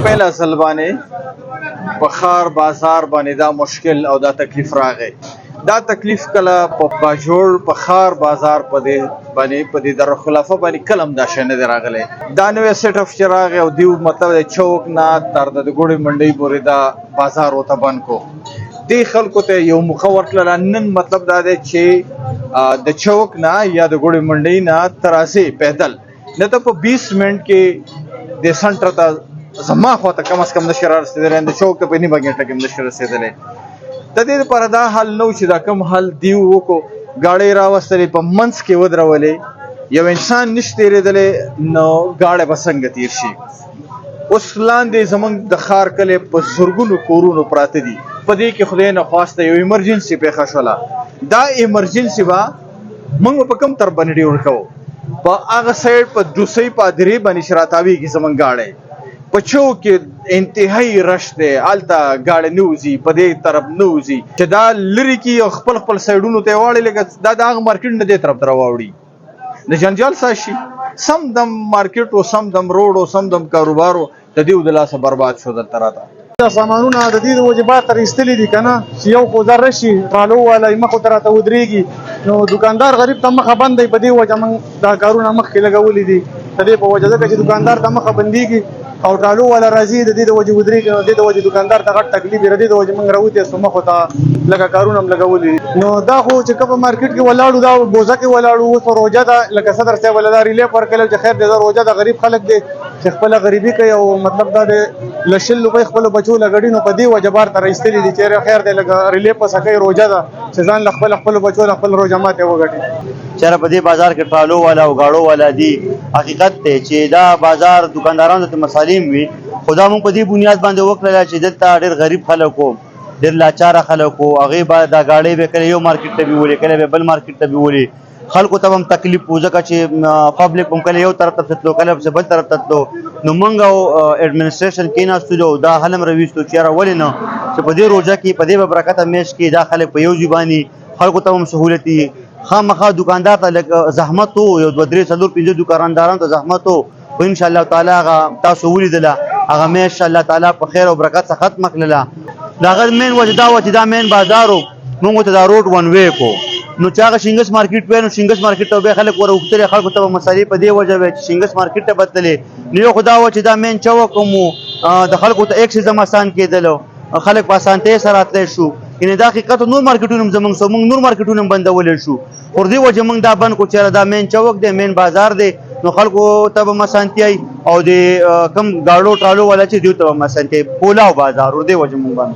پہلا اصل باندې په ښار بازار باندې دا مشکل او دا تکلیف راغی. دا تکلیف کله په باجوړ په ښار بازار په دې باندې په دې دارالخلافه باندې کله هم دا شی نه دی راغلی. دا نوی سیټ اپ چې راغی او دیو مطلب د چوک نه تر د ګوړې منډۍ پورې دا بازار ورته بند کو. دې خلکو ته یو موخه ورکړله. نن مطلب دا دی چې د چوک نه یا د ګوړې منډۍ نه تر راسې پیدل نه ته په 20 منټ کې د سنټر ته زما خواته کم از کم نشي رارسېدلی، د چوک ته په نیمه ګنټه کې هم نشي رسېدلی. د دې لپاره دا حل نه و چې دا کوم حل دیو وکړو، ګاډۍ راوستلې په منځ کې ودرولې، یو انسان نشي تېرېدلی نو ګاډی به څنګه تېر شي. اوس لاندې زموږ د ښار کلي په زرګونو کورونو پراته دي. په دې کې خدای نه خواسته یو ایمرجنسي پیښه شوله. دا ایمرجنسي به موږ په کوم تر باندې ورکوو؟ په هغه سایډ په دوسۍ پادري باندې چې راتاویږي زموږ ګاډی په چوک کې انتهایی رش دی، هلته ګاډی نه وځي، په دې طرف نه وځي چې دا لرې کړي او خپل خپل سایډونو ته یې واړي. لکه دا د هغه مارکیټ نه دې طرف ته راواوړي، د جنجال ساز شي. سم دم مارکیټ او سم دم روډ او سم دم کاروبار د دې د لاسه برباد شو. دلته راته دا سامانونه د دې د وجبات تر ایستلي دي که نه، چې یو کوزر راشي ټرالو والا یې مخو ته راته ودرېږي، نو دوکاندار غریب ته مخه بند دی. په دې وجه موږ دا کارونه مخکې لګولي دي. د دې په وجه ځکه چې دوکاندار ته مخه بندېږي او ټرالو والا راځي، د دې د وجې ودرېږي، نو د دې د وجې دوکاندار ته غټ تکلیف وي. د دې د وجې موږ راوتې سو مخو ته لکه کارونه هم لګولي دي. نو دا خو چې که په مارکیټ کې ولاړو، دا بوزه کې ولاړو، اوس روژه ده، لکه صدر صاحب والا دا ریلیف ورکړی چې خیر دی دا روژه ده، غریب خلک دی چې خپله غریبي کوي او مطلب دا دی له 100 روپۍ خپلو بچو لګړي، نو په دې وجه بار ته راایستلي دي چې خیر دی لکه ریلیف پسه کوي، روژه ده، چې ځان له خپلو بچو له خپل روژه ماتې وګټي. چېرې په دې بازار کې ټرالو والا او ګاړو والا دي. حقیقت دی چې دا بازار دوکاندارانو ته مسالیم وي، خو دا موږ په دې بنیاد باندې وکړله چې دلته ډېر غریب خلک وو، ډېر لاچاره خلک وو. هغې به دا ګاډۍ به کله یو مارکیټ ته بیولې، کله به بل مارکیټ ته بیولې. خلکو ته هم تکلیف و ځکه چې پبلک هم کله یو طرف ته تلو، کله بل طرف ته تلو. نو موږ او اډمنسټریشن کېناستو او دا حل هم راویستو چې یاره ولې نه چې په دې روژه کې په دې به برکته میاشت کې دا خلک په یو ځای باندې خلکو ته هم سهولت وي. خامخا دوکاندار ته لږ زحمت و، یو 2 3 4 5 دوکاندارانو ته زحمت و، خو انشاءالله تعالی هغه تاسو ولیدله، هغه میاشت الله تعالی په خیر او برکت څخه ختمه کړله. د هغه مین وجه دا وه چې دا مین بازار و، موږ ته دا روډ ون وی کو. نو چې هغه شینګس مارکیټ وی، نو شینګس مارکیټ ته بیا خلک ور اوښتلې، خلکو ته به مسالې په دې وجه وی چې شینګس مارکیټ ته بدلې. نو یو خو دا وه چې دا مین چوک هم د خلکو ته ایک سیزم اسان کېدلو، خلک په اسانتۍ سره راتلی شو. یعنې دا حقیقت نور مارکیټونه هم زموږ موږ نور مارکیټونه هم بندولی شو، خو دې وجه موږ دا بند کړو چې دا مین چوک دی، مین بازار دی، نو خلکو ته به هم اسانتیا وي او د کوم ګاړو ټرالو والا چې دوی ته به هم اسانتیا وي. پولاو بازار و، دې وجه موږ بند